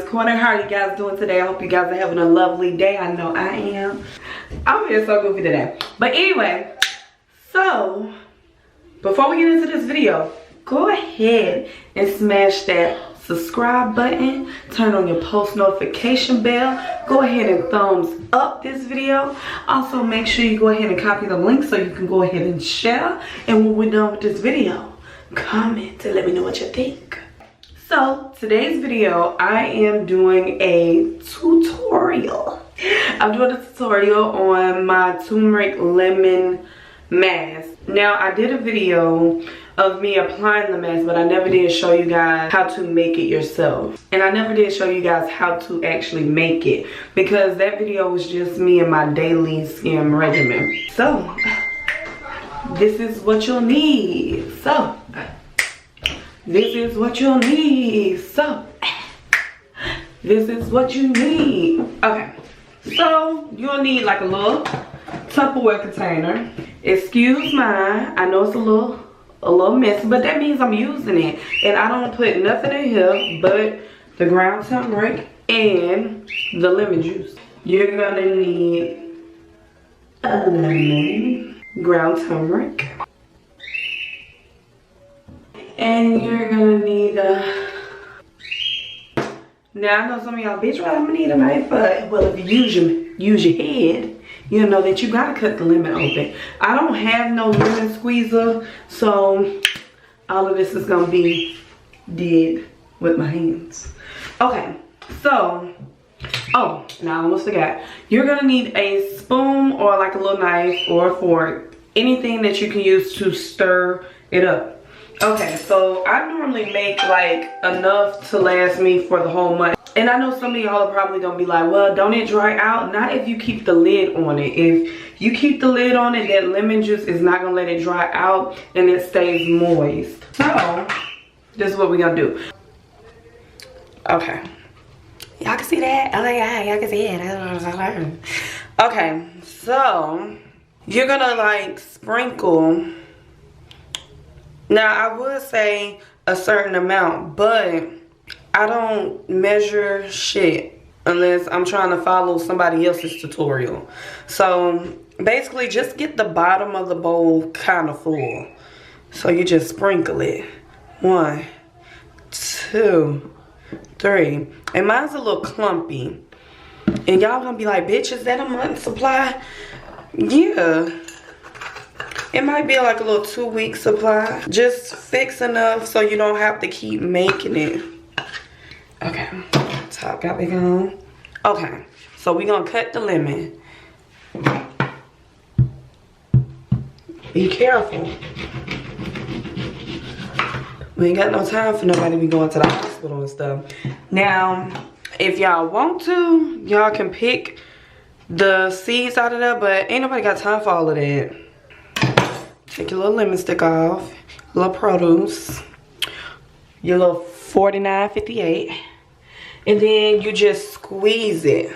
Corner. How are you guys doing today? I hope you guys are having a lovely day. I know I am. I'm feeling so goofy today. But anyway, so before we get into this video, go ahead and smash that subscribe button, turn on your post notification bell, go ahead and thumbs up this video. Also make sure you go ahead and copy the link so you can go ahead and share. And when we're done with this video, comment to let me know what you think. So today's video, I am doing a tutorial. I'm doing a tutorial on my turmeric lemon mask. Now I did a video of me applying the mask, but I never did show you guys how to make it yourself. And I never did show you guys how to actually make it, because that video was just me and my daily skin regimen. So this is what you'll need. This is what you'll need. This is what you need. Okay, so you'll need like a little Tupperware container. Excuse mine, I know it's a little messy, but that means I'm using it. And I don't put nothing in here but the ground turmeric and the lemon juice. You're gonna need a lemon, ground turmeric, and you're gonna need a... Now I know some of y'all, bitch, well, I'm gonna need a knife, but well, if you use your head, you know that you gotta cut the lemon open. I don't have no lemon squeezer, so all of this is gonna be did with my hands. Okay, so, oh, now I almost forgot. You're gonna need a spoon or like a little knife or a fork, anything that you can use to stir it up. Okay, so I normally make like enough to last me for the whole month. And I know some of y'all are probably gonna be like, well, don't it dry out? Not if you keep the lid on it. If you keep the lid on it, that lemon juice is not gonna let it dry out and it stays moist. So this is what we're gonna do. Okay, y'all can see that? Oh yeah, y'all can see it. Okay, so you're gonna like sprinkle. Now I would say a certain amount, but I don't measure shit unless I'm trying to follow somebody else's tutorial. So basically just get the bottom of the bowl kind of full. So you just sprinkle it. 1, 2, 3. And mine's a little clumpy. And y'all gonna be like, bitch, is that a month supply? Yeah. It might be like a little 2-week supply. Just fix enough so you don't have to keep making it. Okay, top got back on. Okay, so we're gonna cut the lemon. Be careful. We ain't got no time for nobody to be going to the hospital and stuff. Now, if y'all want to, y'all can pick the seeds out of there, but ain't nobody got time for all of that. Take your little lemon stick off, little produce, your little 49.58, and then you just squeeze it.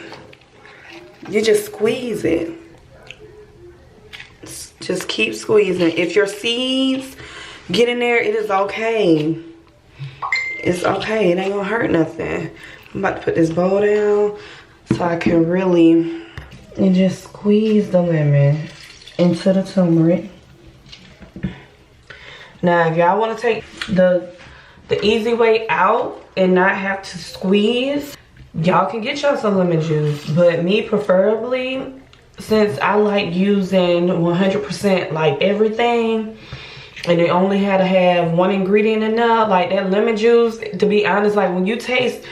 You just squeeze it. Just keep squeezing. If your seeds get in there, it is okay. It's okay. It ain't gonna hurt nothing. I'm about to put this bowl down so I can really and just squeeze the lemon into the turmeric. Now, if y'all want to take the easy way out and not have to squeeze, y'all can get y'all some lemon juice. But me preferably, since I like using 100% like everything, and they only had to have one ingredient in there, like that lemon juice, to be honest, like when you taste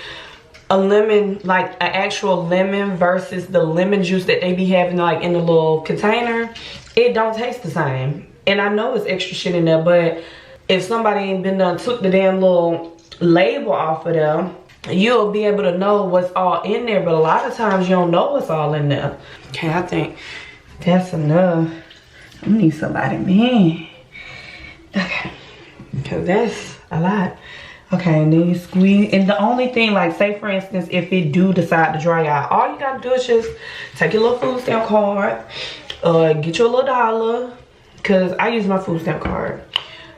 a lemon, like an actual lemon versus the lemon juice that they be having like in the little container, it don't taste the same. And I know it's extra shit in there, but if somebody ain't been done took the damn little label off of there, you'll be able to know what's all in there. But a lot of times you don't know what's all in there. Okay, I think that's enough. I need somebody, man. Okay, because that's a lot. Okay, and then you squeeze. And the only thing, like say for instance, if it do decide to dry out, all you gotta do is just take your little food stamp card, get your little $1, because I use my food stamp card,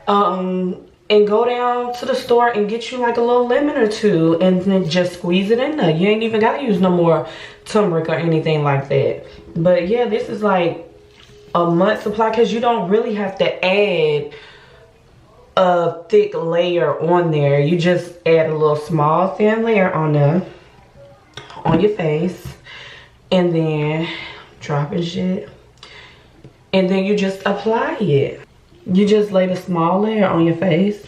and and go down to the store and get you like a little lemon or two and then just squeeze it in there. You ain't even gotta use no more turmeric or anything like that. But yeah, this is like a month supply because you don't really have to add a thick layer on there. You just add a little small thin layer on there on your face and then drop it shit and then you just apply it. You just lay the small layer on your face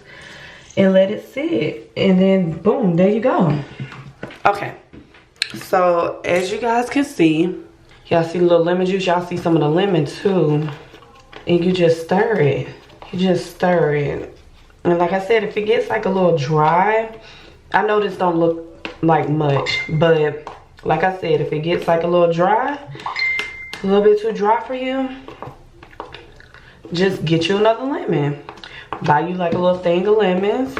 and let it sit and then boom, there you go. Okay, so as you guys can see, y'all see the little lemon juice, y'all see some of the lemon too, and you just stir it. You just stir it. And like I said, if it gets like a little dry, I know this don't look like much, but like I said, if it gets like a little dry, a little bit too dry for you, just get you another lemon. Buy you like a little thing of lemons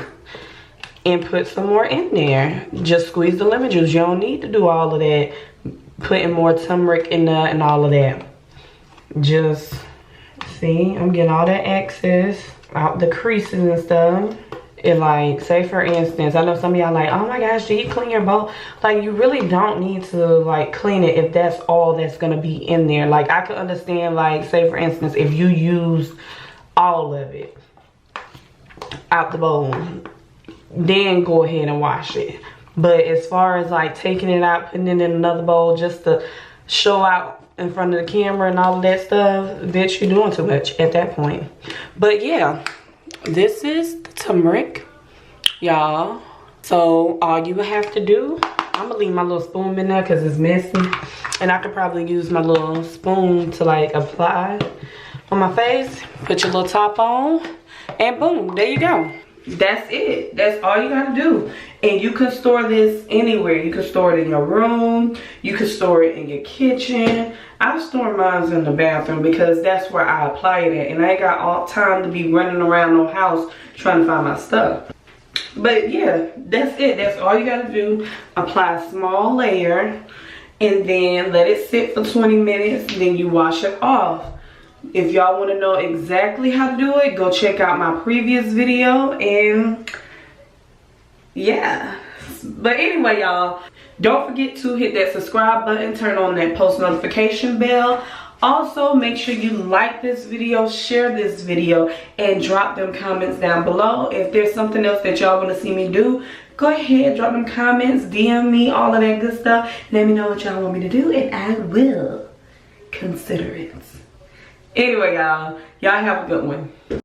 and put some more in there. Just squeeze the lemon juice. You don't need to do all of that, putting more turmeric in there and all of that. Just see, I'm getting all that excess out the creases and stuff. It like, say for instance, I know some of y'all like, oh my gosh, did you clean your bowl? Like, you really don't need to like clean it if that's all that's gonna be in there. Like, I could understand, like, say for instance, if you use all of it out the bowl, then go ahead and wash it. But as far as like taking it out, putting it in another bowl just to show out in front of the camera and all of that stuff, bitch, you're doing too much at that point. But yeah, this is the turmeric, y'all. So all you have to do, I'm gonna leave my little spoon in there because it's messy, and I could probably use my little spoon to like apply on my face. Put your little top on, and boom, there you go. That's it. That's all you gotta do. And you can store this anywhere. You can store it in your room. You can store it in your kitchen. I store mine in the bathroom because that's where I apply it at. And I ain't got all time to be running around no house trying to find my stuff. But yeah, that's it. That's all you gotta do. Apply a small layer and then let it sit for 20 minutes. Then you wash it off. If y'all want to know exactly how to do it, go check out my previous video. And yeah, but anyway, y'all, don't forget to hit that subscribe button, turn on that post notification bell. Also, make sure you like this video, share this video, and drop them comments down below. If there's something else that y'all want to see me do, go ahead, drop them comments, DM me, all of that good stuff. Let me know what y'all want me to do, and I will consider it. Anyway, y'all have a good one.